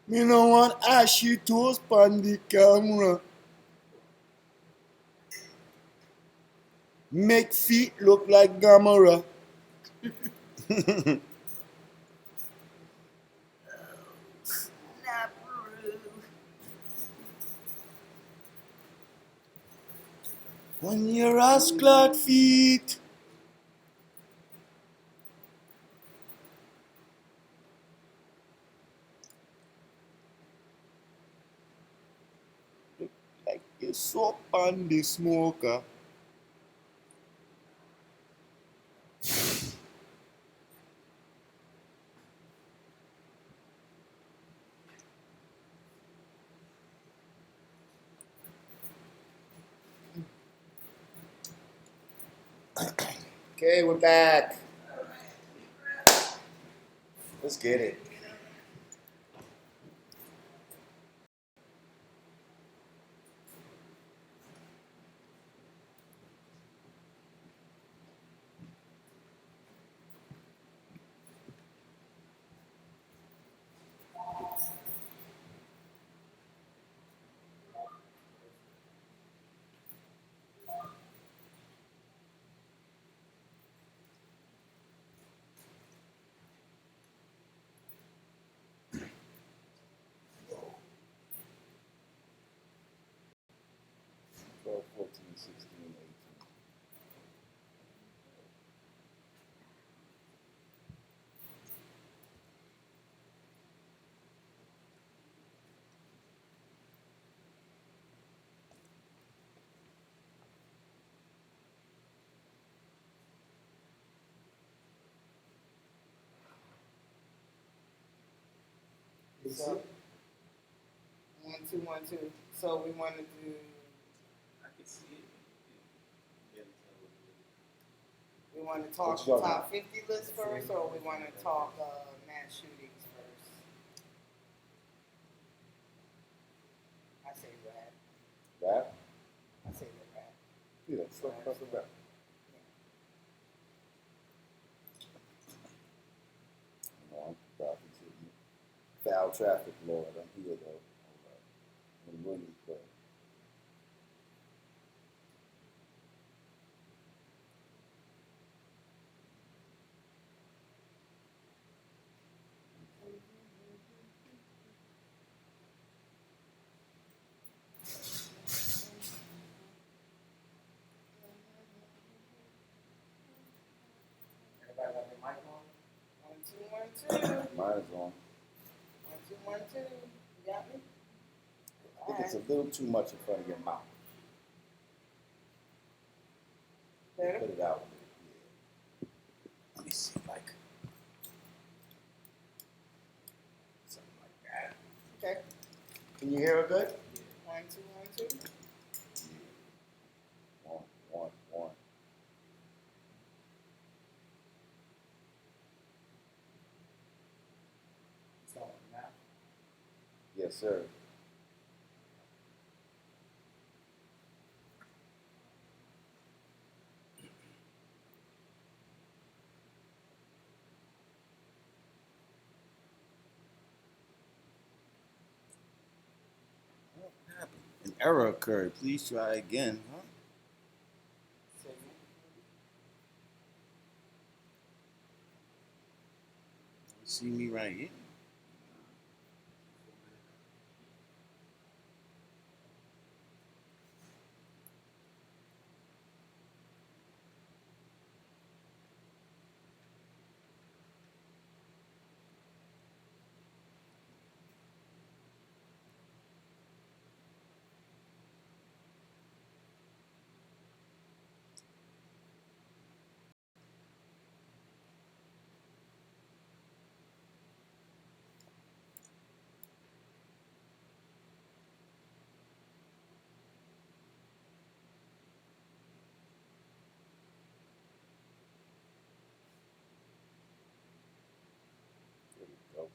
Me no want ashy toast on the camera. Make feet look like Gamora. On your ass clad feet. Look like you soap on the smoker. Okay, we're back. Let's get it. Twelve, 14, 16, 18. So, 1, 2, 1, 2. So we want to do. I can see it. Yeah, We want to talk What you talking top 50 list first, or we want to talk mass shootings first? I say rap. Rap? I say the rap. Yeah, so perfect rap. No, I'm about to see you. Foul traffic, Lord. I'm here though. All right. In Williamsburg. everybody got their mic on? 1, 2, 1, 2. Mine is on. 1, 2, 1, 2. You got me? I think it's a little too much in front of your mouth. Better? Put it out. Yeah. Let me see, like something like that. Okay. Can you hear it good? 1, 2, 1, 2. Yeah. One. So now, Yes, sir. What happened? An error occurred. Please try again. Huh? See me right here. There we go.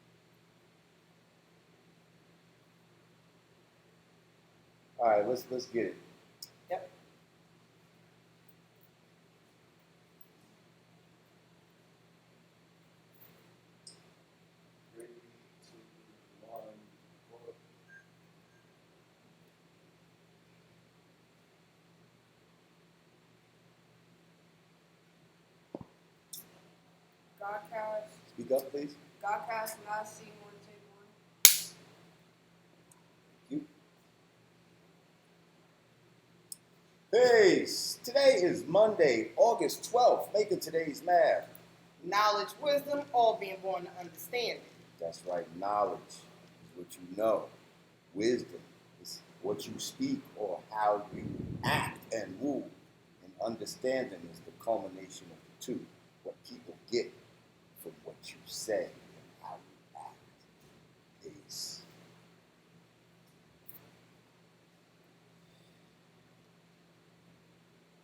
All right, let's get it. Yep. three, two, one. Godcast. Speak up, please. Godcast last scene one take one. You. Peace. Today is Monday, August 12th. Making today's math. Knowledge, wisdom, all being born to understanding. That's right. Knowledge is what you know. Wisdom is what you speak or how you act and move. And understanding is the culmination of the two. What people get from what you say and how you act. Peace.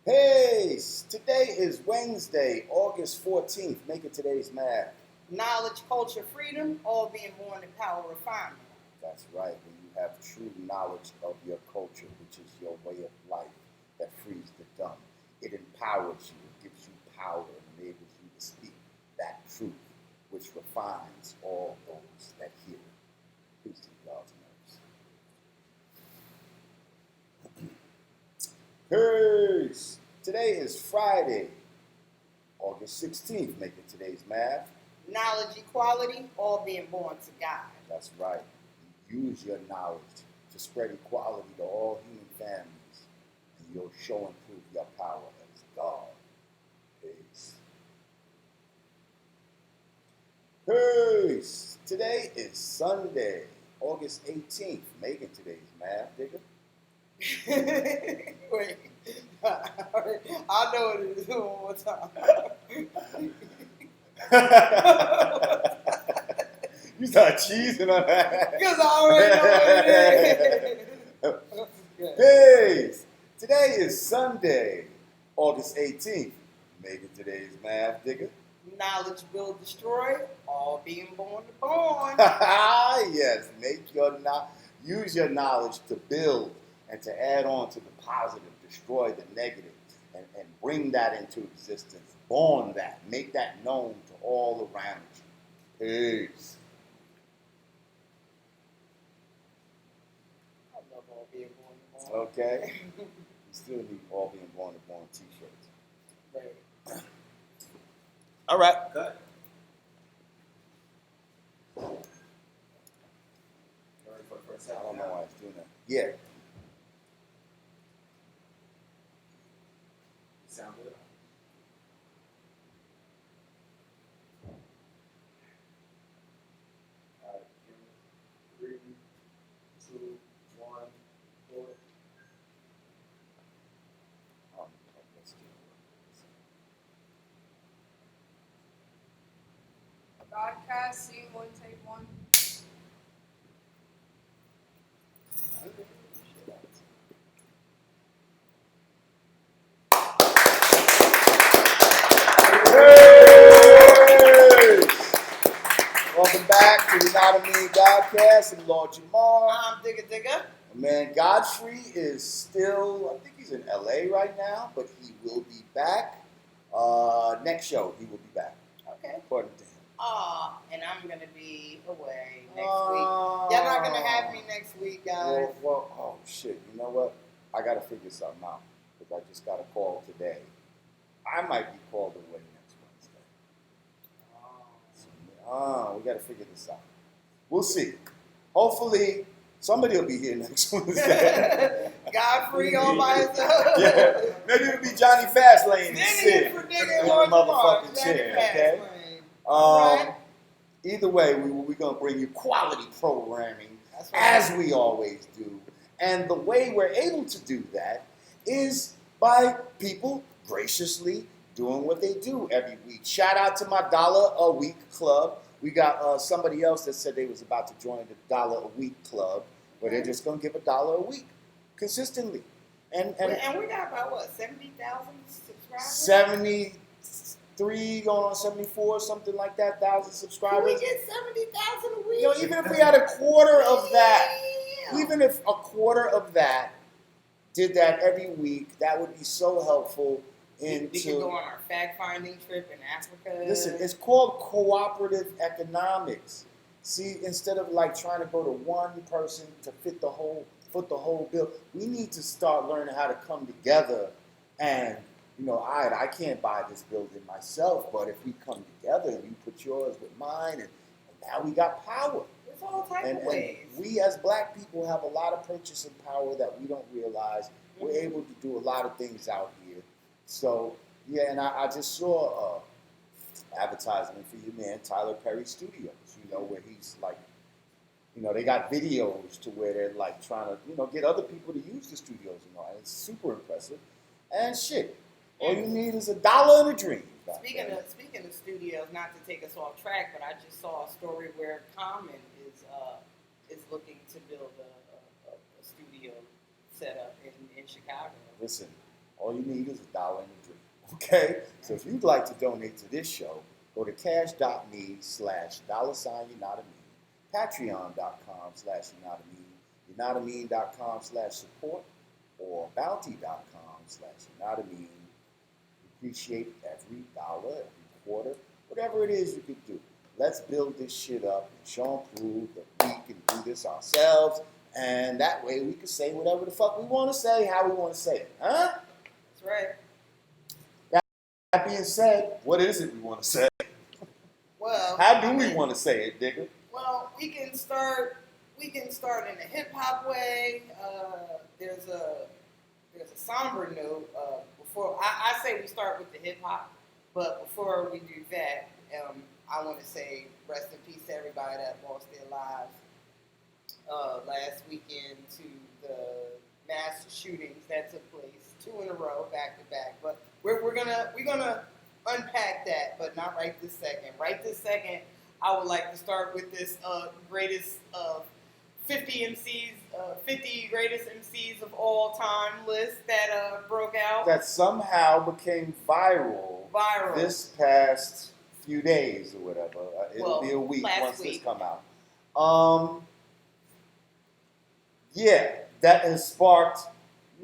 Peace. Today is Wednesday, August 14th. Making today's math. Knowledge, culture, freedom, all being born in power refinement. That's right. When you have true knowledge of your culture, which is your way of life, that frees the dumb. It empowers you. It gives you power and enables you to speak that truth, which refines all those that hear it. Peace to God's nerves. Peace. Today is Friday, August 16th. Making today's math. Knowledge, equality, all being born to God. That's right. Use your knowledge to spread equality to all human families, and you'll show and prove your power as God. Peace. Peace. Today is Sunday, August 18th. Making today's math, Digga. Wait. I know what it is one more time. You start cheesing on that. Because I already know what it is. Peace. Today is Sunday, August 18th. Making today's math, Digga. Knowledge, build, destroy, all being born to born. Yes, use your knowledge to build and to add on to the positive, destroy the negative, and bring that into existence. Born that, make that known to all around you. Peace. I love all being born to born. Okay. You still need all being born to born t-shirts. Right. All right. Cut. Ready for the first I half? don't know why it's doing that. Yeah. Sound good? All right. 3, 2, 1, go. Let's do Godcast, scene one, take one. it. Welcome back to Yanadameen Godcast and Lord Jamar. I'm Digga. Man, Godfrey is still, I think he's in LA right now, but he will be back. Next show, he will be back, Okay. according to him. And I'm going to be away next week. Y'all not going to have me next week, guys. Oh shit, you know what? I got to figure something out, because I just got a call today. I might be called away next Wednesday. We got to figure this out. We'll see. Hopefully, somebody will be here next Wednesday. Godfrey all by himself. Yeah, maybe it'll be Johnny Fastlane and Sid for in nigga the Lord motherfucking Jamar, chair, Johnny okay? Fastlane. Um, Either way, we're going to bring you quality programming, That's right. as we always do. And the way we're able to do that is by people graciously doing what they do every week. Shout out to my $1 a week club. We got somebody else that said they was about to join the $1 a week club, where they're just going to give $1 a week consistently. And we got about, what, 70,000 subscribers? 73 going on 74, something like that, 1,000 subscribers. Can we get 70,000 a week? You know, even if we had a quarter of that, Yeah. even if a quarter of that did that every week, that would be so helpful We could go on our fact-finding trip in Africa. Listen, it's called cooperative economics. See, instead of like trying to go to one person to foot the whole bill, we need to start learning how to come together and I can't buy this building myself, but if we come together and you put yours with mine, and now we got power. There's all types And of ways. we as black people have a lot of purchasing power that we don't realize. We're able to do a lot of things out here. So, yeah, and I just saw advertisement for your man, Tyler Perry Studios, where he's like, they got videos to where they're like trying to, get other people to use the studios and all. And it's super impressive. And shit, all you need is $1 and a dream. Speaking of studios, not to take us off track, but I just saw a story where Common is looking to build a studio setup in Chicago. Listen, all you need is $1 and a dream. Okay? So if you'd like to donate to this show, go to cash.me/$, patreon.com/Yanadameen, Yanadameen.com/support, or bounty.com/Yanadameen. We appreciate every dollar, every quarter, whatever it is you could do. Let's build this shit up and show and prove that we can do this ourselves, and that way we can say whatever the fuck we want to say, how we want to say it. Huh? That's right. That being said, what is it we want to say? Well, how do we want to say it, Digga? Well, we can start in a hip hop way. There's a somber note. Before I say we start with the hip hop, but before we do that, I want to say rest in peace to everybody that lost their lives last weekend to the mass shootings that took place 2 in a row, back to back. But we're gonna unpack that, but not right this second. Right this second, I would like to start with this greatest 50 MCs, 50 greatest MCs of all time list that broke out. That somehow became viral this past few days or whatever. It'll be a week once this come out. Yeah, that has sparked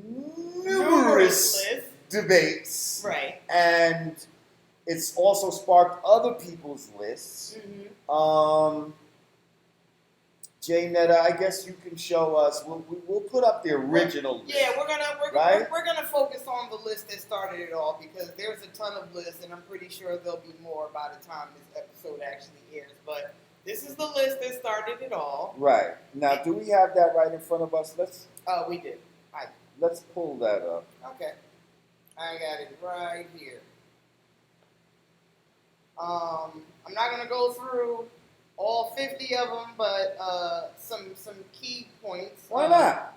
numerous debates. Right. And it's also sparked other people's lists. Mm-hmm. Jay Netta, I guess you can show us. We'll put up the original list. Yeah, we're gonna focus on the list that started it all, because there's a ton of lists, and I'm pretty sure there'll be more by the time this episode actually airs. But this is the list that started it all. Right. Now, do we have that right in front of us? We did. Let's pull that up. Okay. I got it right here. I'm not gonna go through all 50 of them, but some key points. Why not?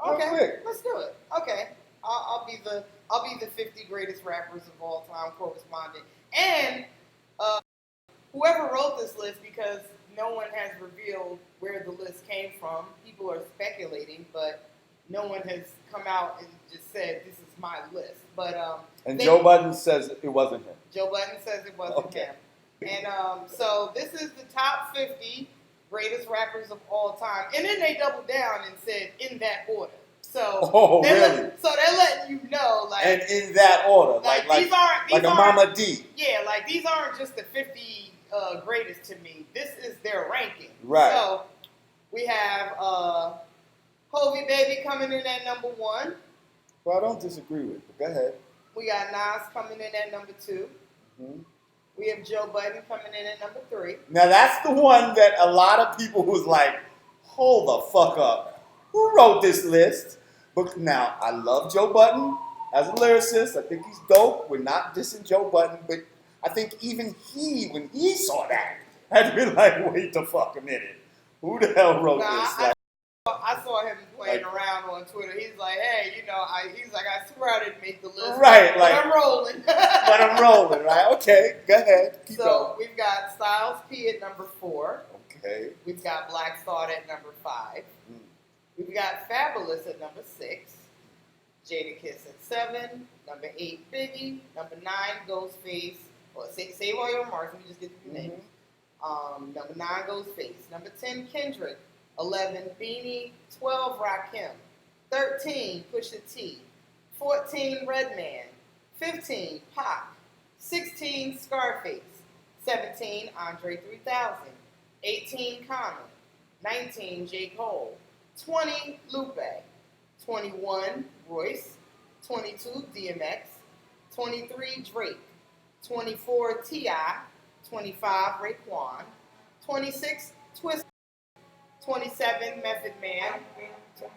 Okay, let's do it. Okay, I'll be the 50 greatest rappers of all time correspondent, and whoever wrote this list, because no one has revealed where the list came from. People are speculating, but no one has come out and just said this is my list. But Joe Budden says it wasn't him. Joe Budden says it wasn't him. And so this is the top 50 greatest rappers of all time. And then they doubled down and said in that order. So really? So they're letting you know, like, and in that order, like these aren't like a Mama D. Yeah, like these aren't just the 50 greatest to me. This is their ranking. Right. So we have Hovey Baby coming in at number 1. Well, I don't disagree with, but go ahead. We got Nas coming in at number 2. Mm-hmm. We have Joe Budden coming in at number 3. Now that's the one that a lot of people was like, hold the fuck up. Who wrote this list? But now, I love Joe Budden as a lyricist. I think he's dope. We're not dissing Joe Budden, but I think even he, when he saw that, had to be like, wait the fuck a minute. Who the hell wrote this? I saw him playing around on Twitter. He's like, hey, I swear I didn't make the list. Right, but I'm rolling. But I'm rolling, right? Okay, go ahead. Keep going. We've got Styles P at number 4. Okay. We've got Black Thought at number 5. We've got Fabulous at number 6. Jadakiss at 7. Number 8, Biggie. Number 9, Ghostface. Well, save all your remarks. Let me just get the names. Number 9, Ghostface. Number 10, Kendrick. 11, Beanie. 12, Rakim. 13, Pusha T. 14, Redman. 15, Pac. 16, Scarface. 17, Andre 3000. 18, Common. 19, J. Cole. 20, Lupe. 21, Royce. 22, DMX. 23 Drake, 24 T.I., 25 Raekwon, 26 Twist, 27 Method Man, sorry,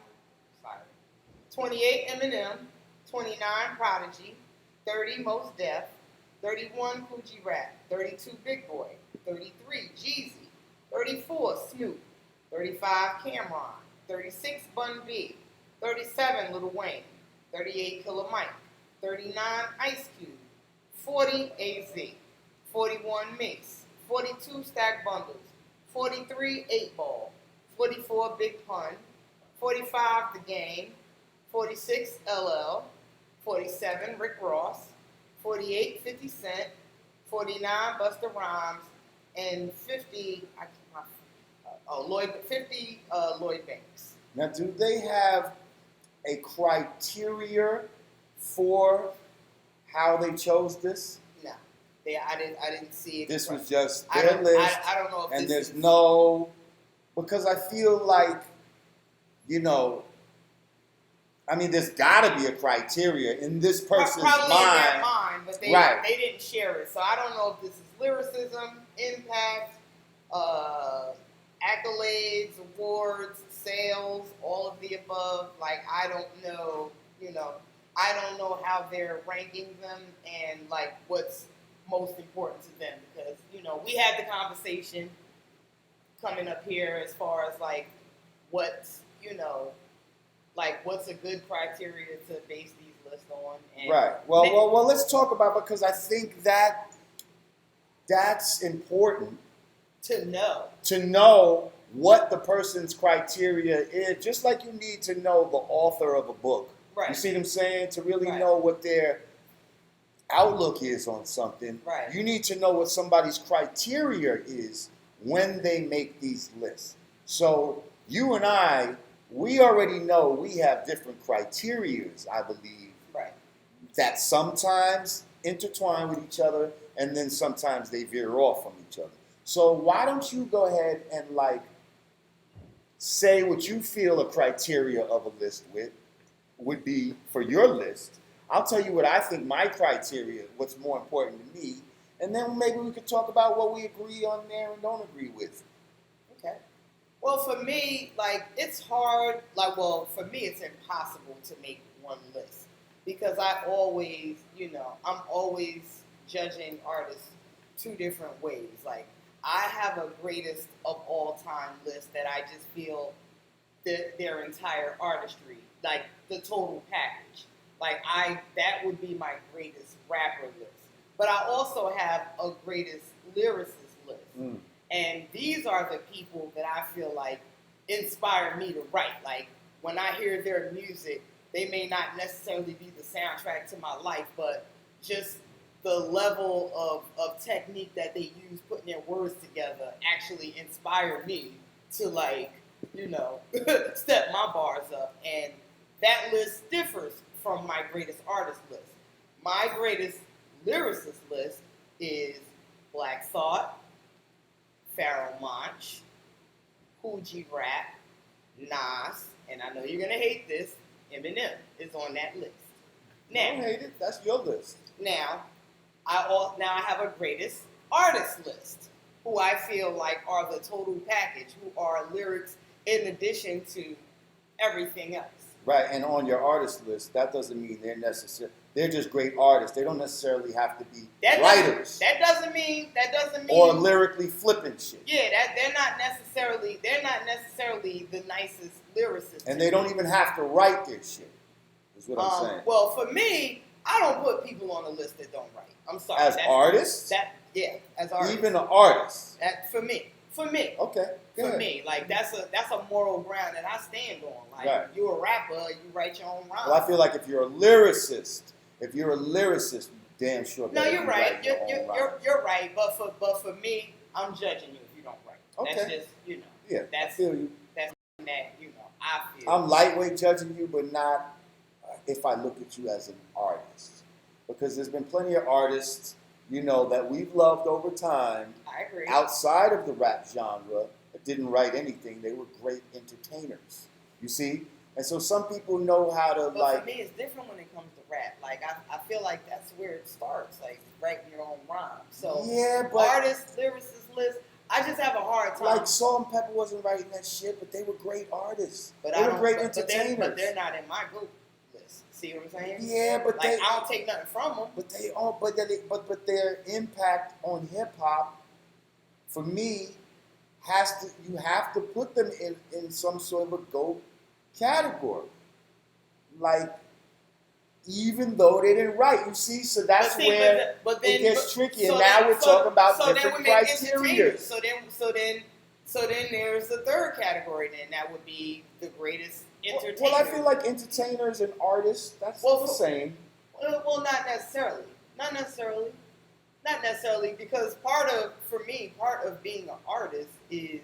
28 Eminem, 29 Prodigy, 30 Mos Def, 31 Coogee Rap, 32 Big Boy, 33 Jeezy, 34 Snoop, 35 Cameron, 36 Bun B, 37 Lil Wayne, 38 Killer Mike, 39 Ice Cube, 40 AZ, 41 Mace, 42 Stack Bundles, 43 8 Ball, 44 Big Pun, 45 The Game, 46 LL, 47 Rick Ross, 48 50 Cent, 49 Busta Rhymes, and 50 Lloyd Banks. Now, do they have a criteria for how they chose this? No, I didn't see it. This was just their list. I don't know if and this there's no, because I feel like, I mean, there's got to be a criteria in this person's probably mind. in their mind, but they didn't share it. So I don't know if this is lyricism, impact, accolades, awards, sales, all of the above. Like, I don't know, I don't know how they're ranking them and like what's most important to them, because we had the conversation coming up here as far as like what's what's a good criteria to base these lists on. And right. Well, let's talk about, because I think that's important to know. To know what the person's criteria is, just like you need to know the author of a book. Right. You see what I'm saying? To really Right. know what their outlook is on something, right. You need to know what somebody's criteria is when they make these lists. So you and I, we already know we have different criterias, I believe, right. that sometimes intertwine with each other, and then sometimes they veer off from each other. So why don't you go ahead and say what you feel a criteria of a list would be for your list. I'll tell you what I think my criteria, what's more important to me, and then maybe we could talk about what we agree on there and don't agree with. Okay. Well, for me, it's hard. For me, it's impossible to make one list, because I always, I'm always judging artists two different ways. Like, I have a greatest of all time list that I just feel that their entire artistry, like the total package. That would be my greatest rapper list. But I also have a greatest lyricist list. Mm. And these are the people that I feel like inspire me to write. Like, when I hear their music, they may not necessarily be the soundtrack to my life, but just the level of technique that they use putting their words together actually inspire me to step my bars up. And that list differs from my greatest artist list. My greatest lyricist list is Black Thought, Pharoah Monch, Coogee Rap, Nas, and I know you're gonna hate this, Eminem is on that list. Now, I don't hate it. That's your list. Now I have a greatest artist list, who I feel like are the total package, who are lyrics in addition to everything else. Right, and on your artist list, that doesn't mean they're just great artists. They don't necessarily have to be writers. That doesn't mean or lyrically flippant shit. Yeah, they're not necessarily the nicest lyricists. And they don't even have to write their shit. Is what I'm saying. Well, for me, I don't put people on the list that don't write. I'm sorry. As artists? As artists. Even an artist. For me. Okay. For me, that's a moral ground that I stand on. Like, right. You're a rapper, you write your own rhymes. Well, I feel like if you're a lyricist, damn sure. No, you're right. You're right. But for me, I'm judging you if you don't write. Okay. That's just Yeah, that's I feel you. That's that I feel. I'm lightweight judging you, but not if I look at you as an artist, because there's been plenty of artists that we've loved over time. I agree. Outside of the rap genre, that didn't write anything. They were great entertainers. You see, And so some people know how to But for me, it's different when it comes to rap. Like I feel like that's where it starts, like writing your own rhyme. So yeah, but artists, lyricists, list. I just have a hard time. like Salt and Pepper wasn't writing that shit, but they were great artists. But they I were don't, great but entertainers. they're not in my group list. See what I'm saying? Yeah, but like I don't take nothing from them. But they all, but their impact on hip hop, for me, you have to put them in some sort of a GOAT category. Like, even though they didn't write, you see, so that's where it gets tricky. And now we're talking about different criteria. So then there's the third category. Then that would be the greatest entertainer. Well, I feel like entertainers and artists, that's the same. Well, not necessarily. Not necessarily, because part of being an artist is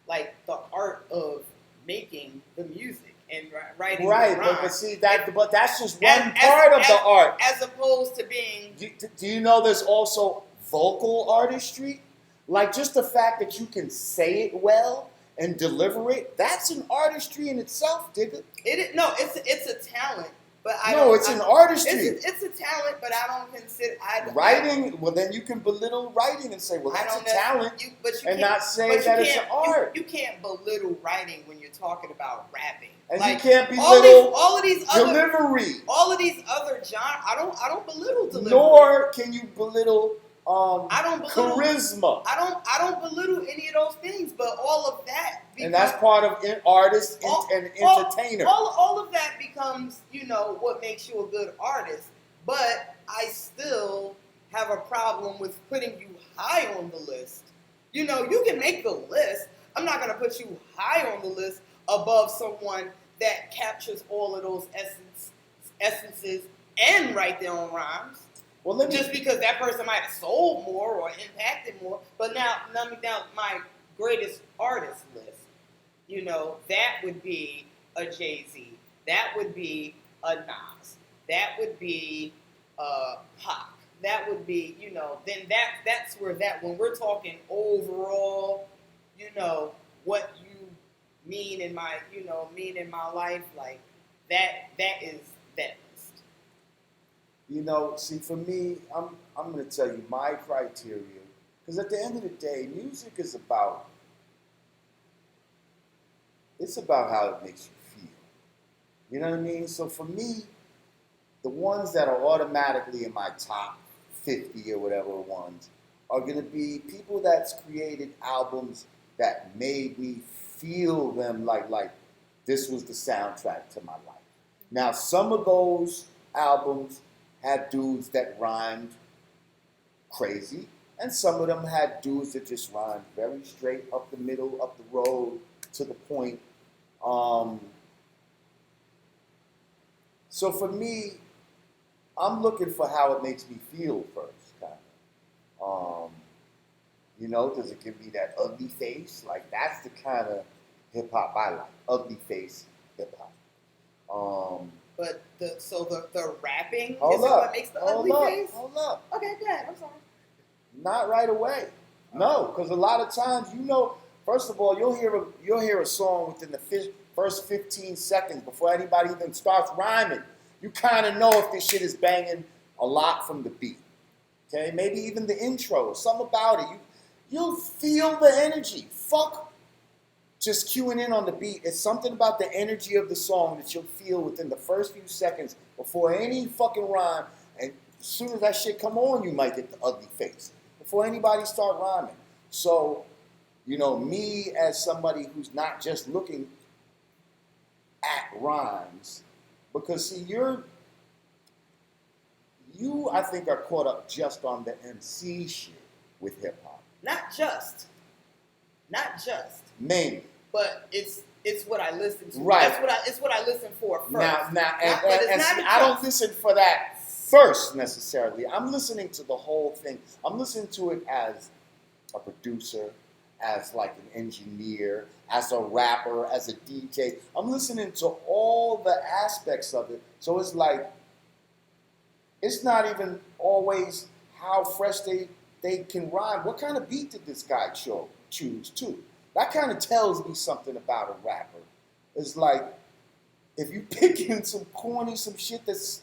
like the art of making the music and writing. Right, the rhyme. but see but that's just one part of the art. As opposed to being. Do you know there's also vocal artistry? Like just the fact that you can say it well and deliver it, that's an artistry in itself, Digga. It's a talent. But it's an artistry. It's a talent, but I don't consider writing. Well, then you can belittle writing and say, "Well, that's a talent," and not say that it's an art. You can't belittle writing when you're talking about rapping. And like, you can't belittle all of these delivery. All of these other genres, I don't belittle delivery. Nor can you belittle charisma. I don't belittle any of those things, but all of that. And that's part of artist and entertainer. All of that becomes, what makes you a good artist. But I still have a problem with putting you high on the list. You can make the list. I'm not going to put you high on the list above someone that captures all of those essences and write their own rhymes. Well, just because that person might have sold more or impacted more. But now my greatest artist list. That would be a Jay-Z. That would be a Nas. That would be Pac. That would be, then that's where when we're talking overall, what you mean in my life, like that is that list. See, for me, I'm going to tell you my criteria, because at the end of the day, music is about how it makes you feel. You know what I mean? So for me, the ones that are automatically in my top 50 or whatever ones are going to be people that's created albums that made me feel them like this was the soundtrack to my life. Now, some of those albums had dudes that rhymed crazy, and some of them had dudes that just rhymed very straight up the middle, up the road, to the point. So for me, I'm looking for how it makes me feel first, kind of. Does it give me that ugly face? Like, that's the kind of hip hop I like. Ugly face hip hop. But the rapping what makes the ugly face? Hold up. Okay, good. I'm sorry. Not right away. No, because a lot of times, first of all, you'll hear a song within the first 15 seconds before anybody even starts rhyming. You kind of know if this shit is banging a lot from the beat. Okay, maybe even the intro, something about it. You'll feel the energy. Fuck just cueing in on the beat. It's something about the energy of the song that you'll feel within the first few seconds before any fucking rhyme. And as soon as that shit come on, you might get the ugly face before anybody start rhyming. So, me as somebody who's not just looking at rhymes, because see, you I think are caught up just on the MC shit with hip hop. Not just. Mainly. But it's what I listen to. Right. It's what I listen for first. Now, I don't listen for that first necessarily. I'm listening to the whole thing. I'm listening to it as a producer, as like an engineer, as a rapper, as a DJ. I'm listening to all the aspects of it. So it's like, it's not even always how fresh they can rhyme. What kind of beat did this guy choose too? That kind of tells me something about a rapper. It's like, if you picking some corny, some shit that's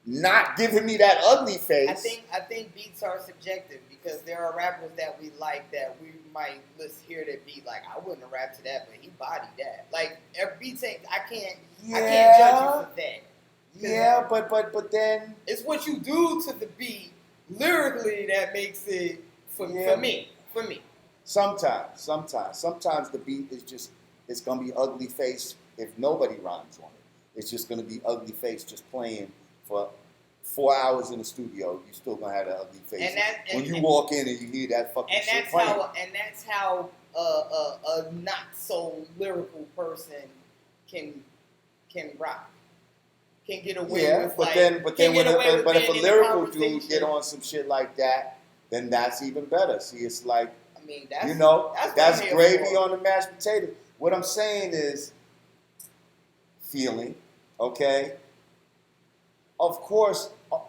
not giving me that ugly face. I think beats are subjective because there are rappers that we like that we might hear that beat like I wouldn't have rapped to that, but he bodied that. Like every beats ain't I can't judge you for that. Yeah, but then it's what you do to the beat lyrically that makes it for me. Sometimes the beat is just it's gonna be ugly face if nobody rhymes on it. It's just gonna be ugly face just playing for 4 hours in the studio. You still gonna have that ugly face. When you walk in and you hear that fucking shit playing. That's how a not so lyrical person can rock. Can get away with but if a lyrical dude get on some shit like that, then that's even better. See, it's like I mean, that's gravy on the mashed potato. What I'm saying is feeling, okay? Of course, voice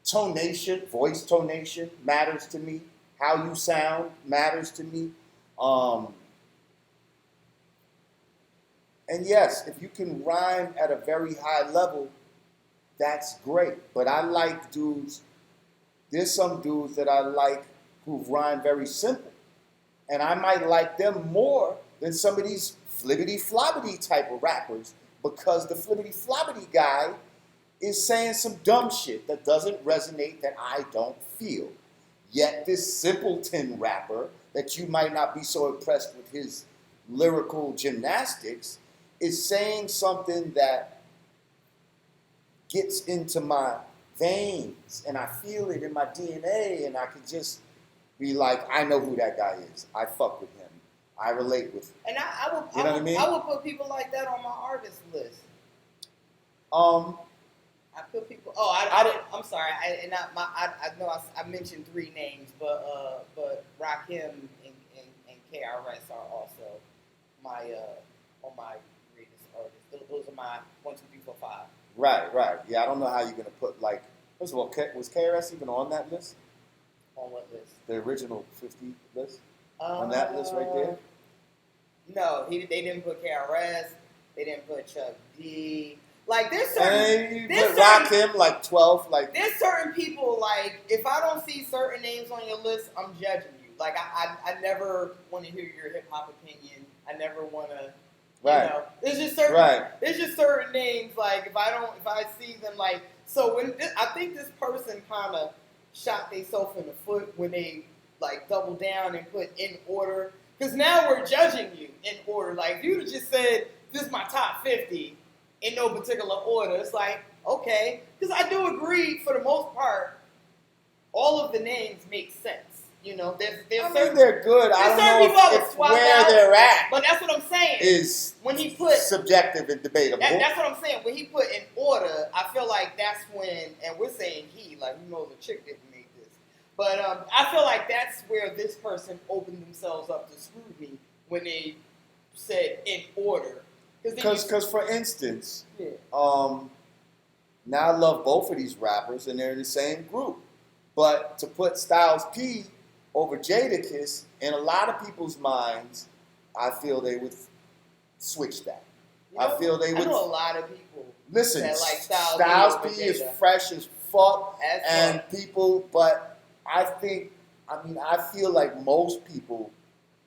tonation matters to me. How you sound matters to me. And yes, if you can rhyme at a very high level, that's great. But I like dudes, there's some dudes that I like who rhyme very simple. And I might like them more than some of these flibbity-flobbity type of rappers because the flibbity-flobbity guy is saying some dumb shit that doesn't resonate, that I don't feel. Yet this simpleton rapper that you might not be so impressed with his lyrical gymnastics is saying something that gets into my veins and I feel it in my DNA and I can just be like, I know who that guy is. I fuck with him. I relate with him. And I would put people like that on my artist list. I put people. I'm sorry. I know I mentioned 3 names, but Rakim and KRS are also my on my greatest artists. Those are my 1, 2, 3, 4, 5. Right. Yeah, I don't know how you're gonna put like. First of all, was KRS even on that list? On what list? The original 50 list. On that list right there. No, they didn't put KRS. They didn't put Chuck D. Like there's certain, Rakim like 12. Like there's certain people like if I don't see certain names on your list, I'm judging you. Like I never want to hear your hip hop opinion. I never want to. Right. You know, there's just certain names like if I see them like so I think this person kind of shot themselves in the foot when they like doubled down and put in order because now we're judging you in order. Like if you'd have just said this is my top 50 in no particular order, it's like okay because I do agree for the most part all of the names make sense. You know, they're good. I don't know if where they're at. But that's what I'm saying. Is when he put subjective and debatable. That's what I'm saying. When he put in order, I feel like that's when, and we're saying he, like you know, the chick didn't make this, but I feel like that's where this person opened themselves up to scrutiny when they said in order. Because for instance, now I love both of these rappers and they're in the same group, but to put Styles P over Jadakiss, in a lot of people's minds, I feel they would switch that. You know, I know a lot of people. Listen, that like Styles P is fresh as fuck, people. But I feel like most people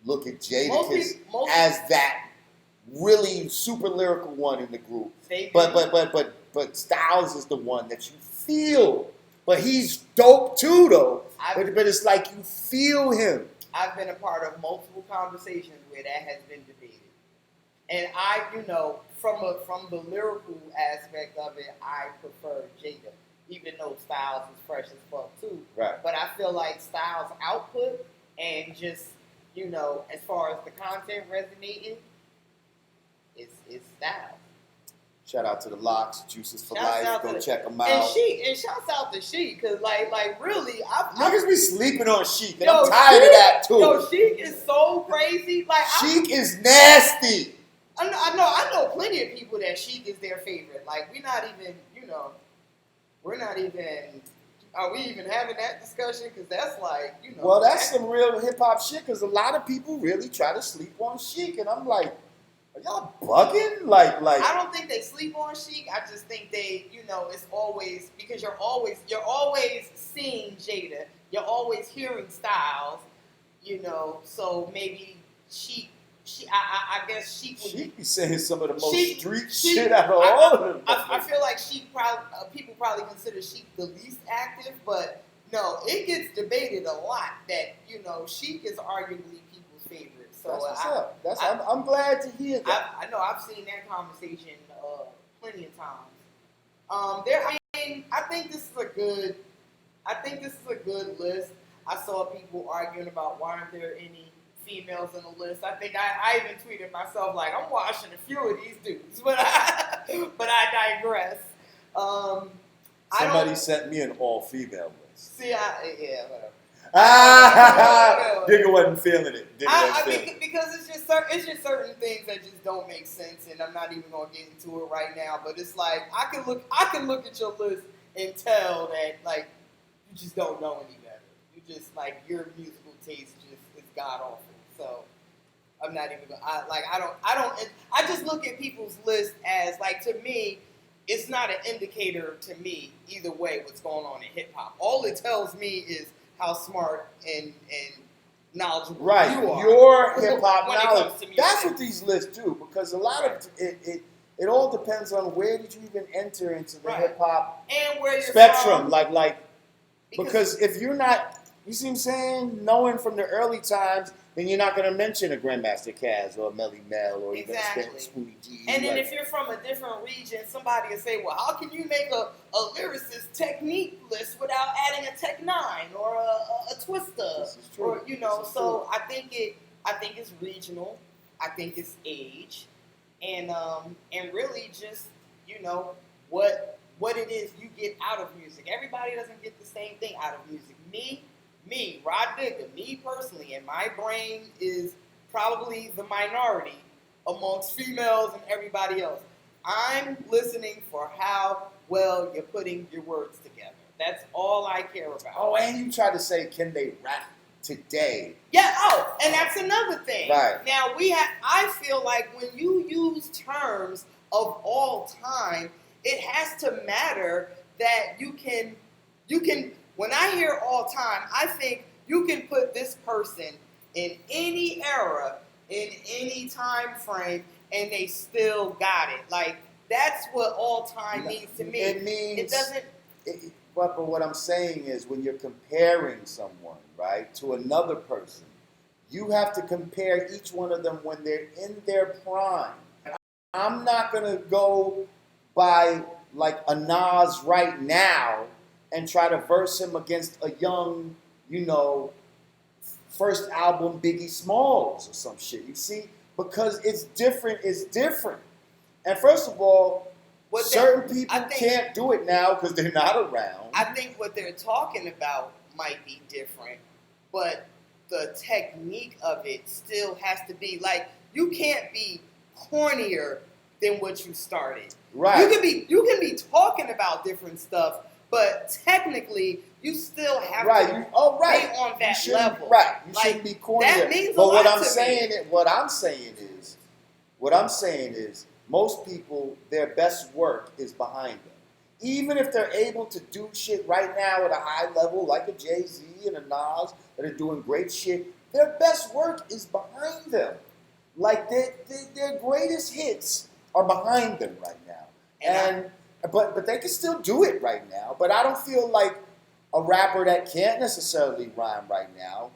look at Jadakiss as that really super lyrical one in the group. But Styles is the one that you feel. But he's dope too, though. But it's like you feel him. I've been a part of multiple conversations where that has been debated, and from the lyrical aspect of it, I prefer Jada, even though Styles is fresh as fuck too. Right. But I feel like Styles' output and just as far as the content resonating, it's Styles. Shout out to the Locks, Juices for Life. Go check them out. And shouts out to Sheik, because like really, niggas be sleeping on Sheik, and I'm tired of that too. Yo, Sheik is so crazy. Like Sheik is nasty. I know plenty of people that Sheik is their favorite. Like are we even having that discussion? Because that's like Well, that's some real hip hop shit. Because a lot of people really try to sleep on Sheik, and I'm like, Are y'all bugging? Like. I don't think they sleep on Chic. I just think they, it's always because you're always seeing Jada. You're always hearing Styles. So maybe I guess Chic would. She be saying some of the most Chic- street Chic- shit out of all of them. I feel like people probably consider Chic the least active, but no, it gets debated a lot that Chic is arguably people's favorite. So That's what's up. I'm glad to hear that. I know I've seen that conversation plenty of times. I think this is a good list. I saw people arguing about why aren't there any females on the list. I think I even tweeted myself like I'm watching a few of these dudes, but I digress. Somebody sent me an all-female list. See, whatever. Digga wasn't feeling it. Because it's just certain things that just don't make sense, and I'm not even gonna get into it right now. But it's like I can look at your list and tell that like you just don't know any better. You just like your musical taste is god awful. So I'm not even gonna. I just look at people's list as like to me. It's not an indicator to me either way what's going on in hip hop. All it tells me is how smart and knowledgeable you are. Your hip hop when it knowledge. comes to music. That's what these lists do because a lot of it all depends on where did you even enter into the hip hop and where you're spectrum. from. Like because if you're not, you see what I'm saying, knowing from the early times, then you're not going to mention a Grandmaster Caz or a Melly Mel or even a Spoonie G. And then if you're from a different region, somebody will say, well, how can you make a lyricist technique list without adding a Tech 9 or a Twista? This is true. Or, so I think it's regional. I think it's age. And really just, what it is you get out of music. Everybody doesn't get the same thing out of music. Me, Rod Digga, me personally, and my brain is probably the minority amongst females and everybody else. I'm listening for how well you're putting your words together. That's all I care about. Oh, and you try to say, can they rap today? Yeah, and that's another thing. Right. Now, I feel like when you use terms of all time, it has to matter that you can, when I hear all time, I think you can put this person in any era, in any time frame, and they still got it. Like, that's what all time means to me. It means... It doesn't... But what I'm saying is when you're comparing someone, right, to another person, you have to compare each one of them when they're in their prime. I'm not going to go by, like, a Nas right now and try to verse him against a young, first album Biggie Smalls or some shit. You see? Because it's different. And first of all, certain people can't do it now because they're not around. I think what they're talking about might be different, but the technique of it still has to be, like, you can't be cornier than what you started. Right. You can be talking about different stuff, but technically, you still have to be on that level. Right. You shouldn't be corny. That means but a lot what I'm to saying, me. What I'm saying is, most people, their best work is behind them. Even if they're able to do shit right now at a high level, like a Jay-Z and a Nas, that are doing great shit, their best work is behind them. Like, their greatest hits are behind them right now. But they can still do it right now. But I don't feel like a rapper that can't necessarily rhyme right now,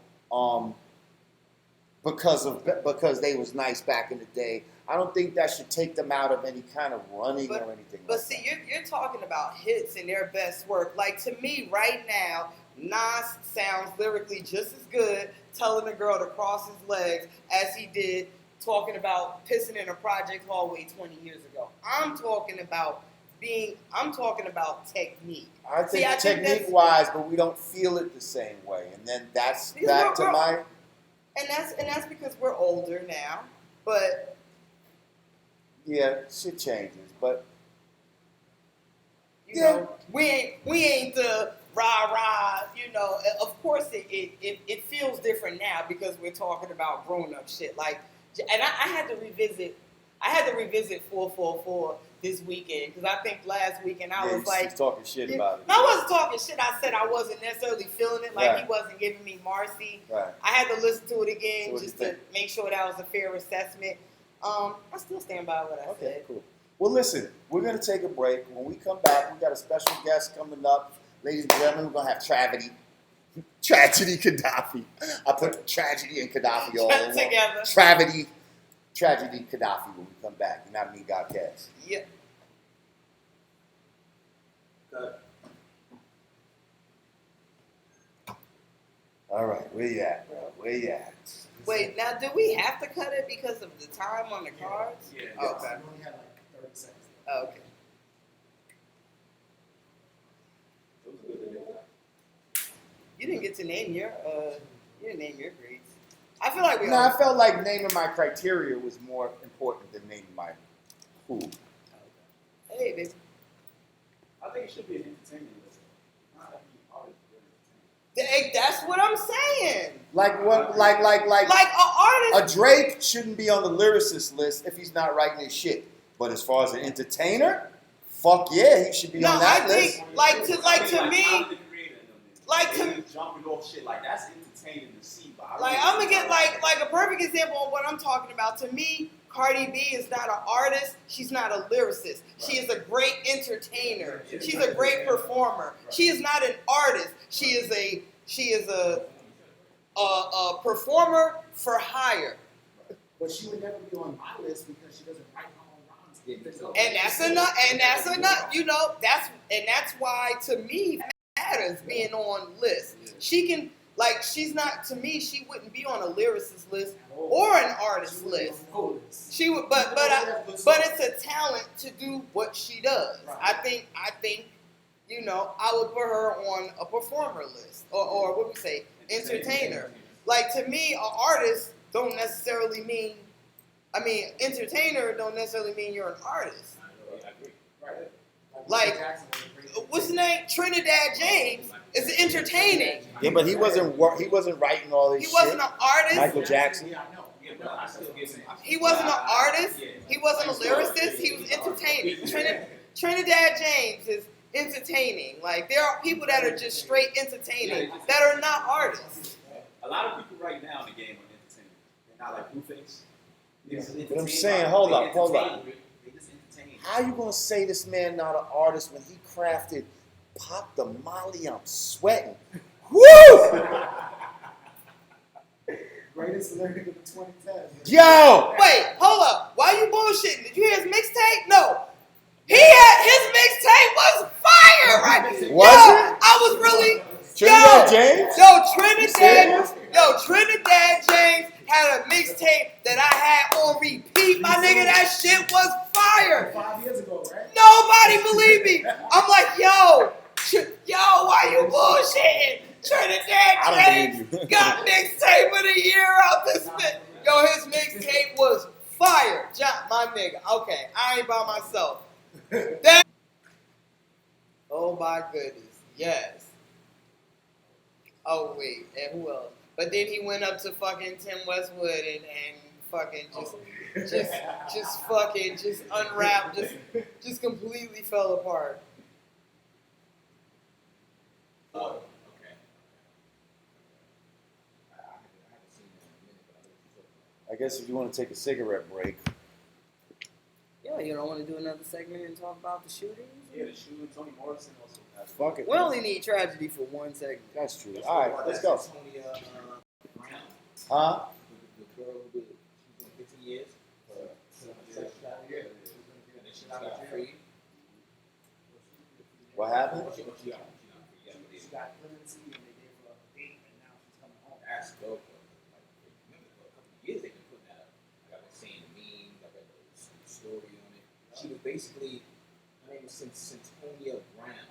because they was nice back in the day. I don't think that should take them out of any kind of running or anything. But see, you're talking about hits and their best work. Like, to me, right now, Nas sounds lyrically just as good telling a girl to cross his legs as he did talking about pissing in a project hallway 20 years ago. I'm talking about technique. I think technique-wise, but we don't feel it the same way. And then that's back to my... And that's because we're older now. But... yeah, shit changes. But... you know, we ain't the rah-rah, Of course, it feels different now because we're talking about grown-up shit. Like, and I had to revisit I had to revisit 444 this weekend because I think last weekend I was like, he's talking shit about it. No, I wasn't talking shit. I said I wasn't necessarily feeling it. Like Right. he wasn't giving me Marcy. Right. I had to listen to it again So just to make sure that was a fair assessment. I still stand by what I said. Cool. Well, listen, we're going to take a break. When we come back, we got a special guest coming up. Ladies and gentlemen, we're going to have Tragedy Gaddafi. I put tragedy and Gaddafi all together. Tragedy Gaddafi when we come back. Yanadameen Godcast. Yep. All right, where you at, bro? Where you at? Wait, now do we have to cut it because of the time on the cards? Yeah. Okay. We only had like 30 seconds. Oh, okay. You didn't get to name your grades. I feel like I felt like naming my criteria was more important than naming my pool. Hey, baby. I think it should be an entertainment list. Not that you always good entertainment. That's what I'm saying. Like what? Like Like an artist. a Drake shouldn't be on the lyricist list if he's not writing his shit. But as far as an entertainer, fuck yeah, he should be on that list. Jumping off shit like that's entertaining to see. Like I'm gonna get like a perfect example of what I'm talking about. To me, Cardi B is not an artist. She's not a lyricist. She is a great entertainer. She's a great performer. She is not an artist. She is a performer for hire. But she would never be on my list because she doesn't write her own rhymes. And that's enough. You know, that's why to me it matters being on lists. She can. Like, she's not, to me, she wouldn't be on a lyricist list or an artist list. She would, but it's a talent to do what she does. Right. I think, you know, I would put her on a performer list or what we say, entertainer. Like, to me, an artist don't necessarily mean, entertainer don't necessarily mean you're an artist. I agree. Right. Like, what's his name? Trinidad James is entertaining. Yeah, but he wasn't writing all this shit. He wasn't an artist. Michael Jackson. Yeah, I know. Yeah, but I still get it. He wasn't an artist. He wasn't a lyricist. He was entertaining. Trinidad James is entertaining. Like, there are people that are just straight entertaining that are not artists. A lot of people right now in the game are entertaining. They're not like Blueface. But I'm saying, hold up. They just entertain. How you gonna say this man not an artist when he crafted "Pop the Molly, I'm Sweating"? Woo! Greatest lyric of 2010. Yo! Wait, hold up. Why you bullshitting? Did you hear his mixtape? No. His mixtape was fire, right? Was Yo, it? I was really. Trinidad James? Trinidad James had a mixtape that I had on repeat. My nigga, that shit was fire. 5 years ago, right? Nobody believed me. I'm like, yo, why you bullshitting? Trinidad James got mixtape of the year out this bitch. Yo, his mixtape was fire. My nigga. Okay, I ain't by myself. Oh my goodness. Yes. Oh wait, and who else? But then he went up to fucking Tim Westwood and fucking just unwrapped, just completely fell apart. Oh, I guess if you want to take a cigarette break. Yo, you don't want to do another segment and talk about the shootings? yeah, the shooting, Toni Morrison also passed. Fuck it. We only need tragedy for one segment. That's true. All right, let's go. Tony Brown, Huh? the girl who she's doing 15 years. And then she got free. What happened? She got free. She got clemency and they gave her a date and now she's coming home. That's dope. Remember, for a couple of years they've been putting that up. Like, I've been seeing the memes, I've read the story on it. She was basically, her name was Centonia Brown.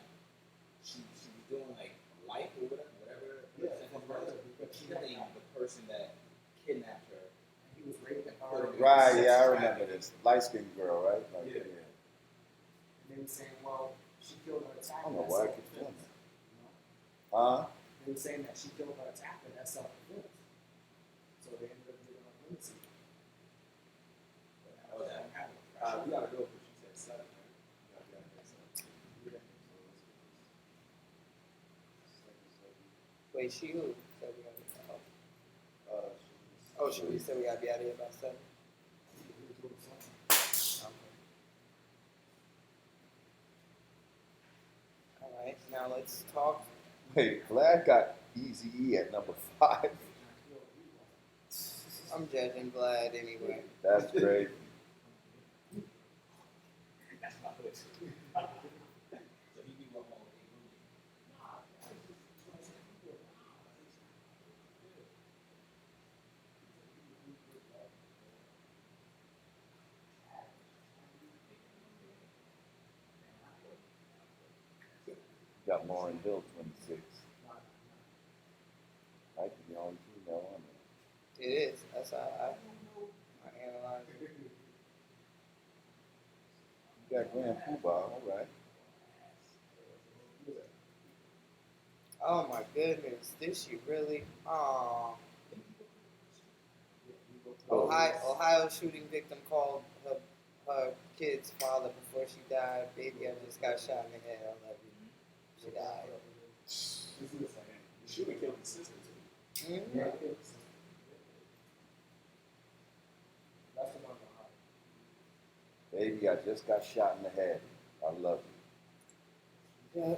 She was doing like life or whatever. But she named the person that kidnapped her. He was raped and hard. Right, yeah, I remember this. Light-skinned girl, right? Like, Yeah. And they were saying, well, she killed her I attacker. don't know why I keep doing that. You know? Huh? They were saying that she killed her attacker. That's self-defense. So they ended up giving her clemency. Oh, that happened. Wait, she who? Said we gotta be, oh, she said we gotta be out of here by 7. Okay. All right, now let's talk. Wait, Vlad got Easy E at number 5. I'm judging Vlad anyway. That's great. That's my list. So he be one more. Got Lauren Hill, 26. I could be on female on there. It is. That's how I analyze it. You got Grand Poobah, all right. Oh my goodness, this you really? Oh. Ohio shooting victim called her kid's father before she died. Baby, I just got shot in the head. I love you. She died. The shooting killed the sister too. Mm-hmm. Yeah, it killed the sister. That's the one behind. Baby, I just got shot in the head. I love you. Yeah.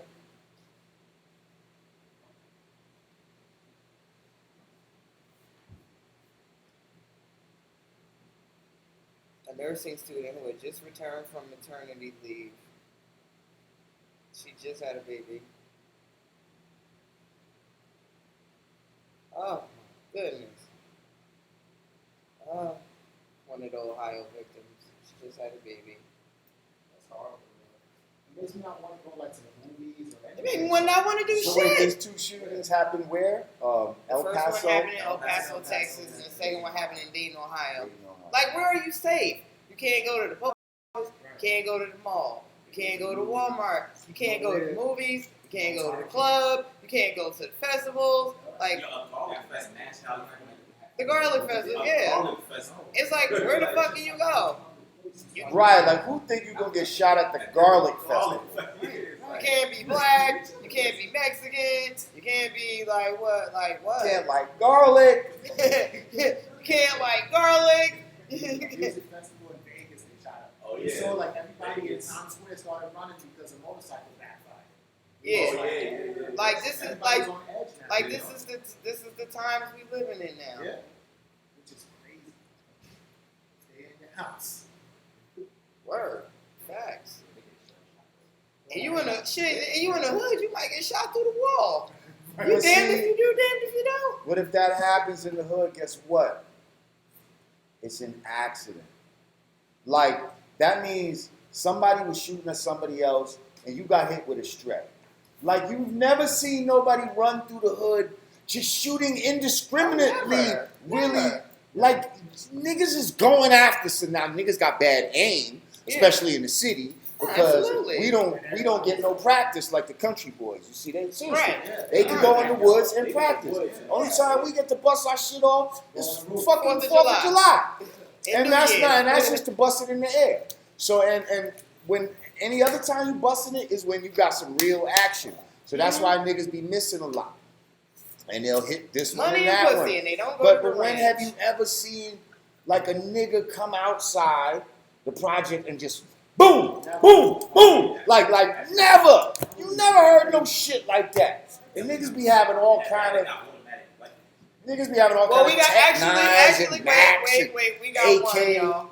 A nursing student who had just returned from maternity leave. She just had a baby. Oh my goodness. One of the Ohio victims. She just had a baby. That's horrible. It makes me not want to go like to the movies or It anything. made me not want to do So wait, shit. these 2 shootings happened where? El The first Paso? one happened in El Paso, Texas, and the second one happened in Dayton, Ohio. Dayton, Ohio. Like, where are you safe? You can't go to the post office. You can't go to the mall. You can't go to Walmart. You can't go to the movies. You can't go to the club. You can't go to the festivals. Like, the Garlic Festival, yeah. It's like, where the fuck can you go? Right, like who think you gonna get shot at the Garlic Festival? You can't be black. You can't be Mexican. You can't be like what? Like what? Can't like garlic. You can't like garlic. Music festival in Vegas, they shot up. Oh, You yeah. saw like everybody in Vegas. Times Square started running because a motorcycle backfired. Yeah. Oh, yeah. Like this is Everybody's like on edge now. like this is the times we living in now. Yeah. Which is crazy. Stay in the house. Word. Facts. And you in the hood, you might get shot through the wall. You But damned see, if you do, damned if you don't. What if that happens in the hood? Guess what? It's an accident. Like, that means somebody was shooting at somebody else and you got hit with a strap. Like, you've never seen nobody run through the hood just shooting indiscriminately. Never. Really. Never. Like, niggas is going after, so now niggas got bad aim, especially in the city. Because Absolutely. we don't get no practice like the country boys. You see, they seriously, Right. they can go in the woods and practice. Only time we get to bust our shit off is fucking 4th of July. And that's just to bust it in the air. So and when any other time you busting it is when you got some real action. So that's why niggas be missing a lot. And they'll hit this one Money and and that pussy, one. and they don't go But to the when range. have you ever seen like a nigga come outside the project and just boom, boom, boom, like never. You never heard no shit like that. And niggas be having all kind of niggas be having all Well, kind we of got Tech actually, Nines and Max wait, we got AK. one, y'all.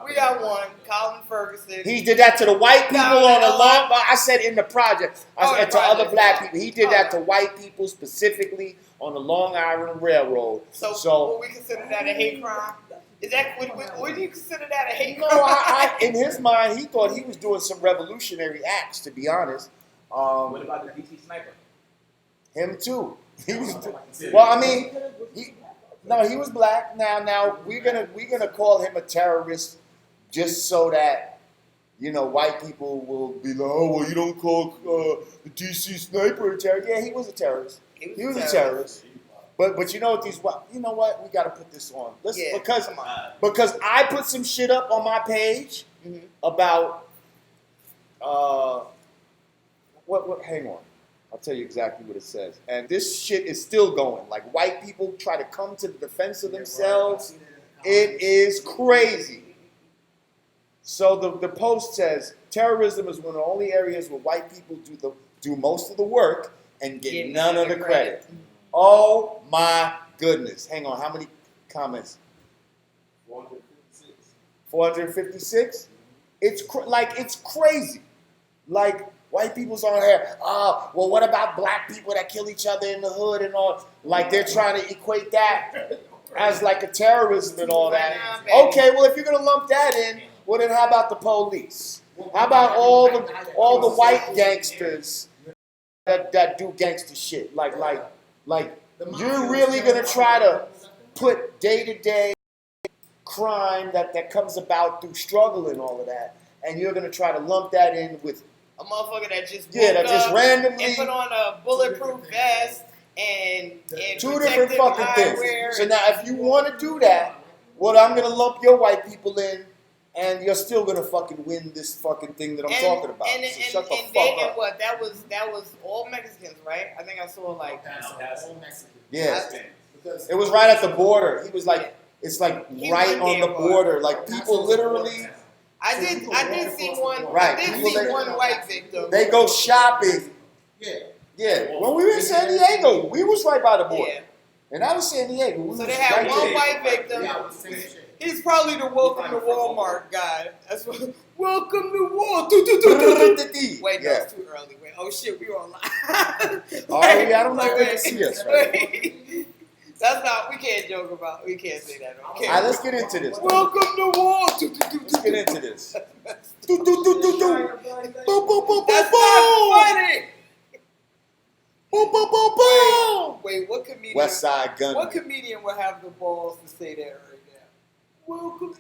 We got one. Colin Ferguson. He did that to the white people on the long. I said in the project. I said the to other project, black yeah. people. He did that to white people specifically on the Long Island Railroad. So would we consider that a hate crime? Is that would you consider that a hate no, crime? in his mind, he thought he was doing some revolutionary acts. To be honest, What about the DT sniper? him too. He was. Well, I mean, he was black. Now we're gonna call him a terrorist just so that white people will be like, oh well, you don't call the DC sniper a terrorist. Yeah, he was a terrorist. He was a terrorist. But you know what we got to put this on. Because I put some shit up on my page about what hang on. I'll tell you exactly what it says. And this shit is still going. Like, white people try to come to the defense of themselves. It is crazy. So the post says, terrorism is one of the only areas where white people do most of the work and get none of the credit. Oh my goodness. Hang on, how many comments? 456. 456? It's crazy. Like, white people's on here, well, what about black people that kill each other in the hood and all? Like, they're trying to equate that as like a terrorism and all that. Okay, well, if you're gonna lump that in, well, then how about the police? How about all the white gangsters that do gangster shit? Like you're really gonna try to put day-to-day crime that comes about through struggle and all of that, and you're gonna try to lump that in with a motherfucker that just randomly and put on a bulletproof vest and two different fucking things. So now, if you want to do that, well, I'm gonna lump your white people in, and you're still gonna fucking win this fucking thing that I'm talking about. So shut the fuck up. What that was all Mexicans, right? I think I saw like all Mexican. Yes, it was right at the border. He was like, it's like right on the border. Like people literally. I did see one. Right. I did see one white victim. They go shopping. Yeah. When we were in San Diego, we was right by the border. Yeah. And I was San Diego. So they had one white victim. He's probably the welcome to Walmart guy. That's what. Welcome to Walmart. Wait, no, it's too early. Wait, oh shit, we were on live. Oh yeah, I don't know if they can see us. Right? That's not. We can't joke about. We can't say that. All right, let's get into this. Welcome to Walmart. Let's get into this. That's not funny. Wait, what comedian? West Side Gun. What comedian would have the balls to say that right now? Welcome to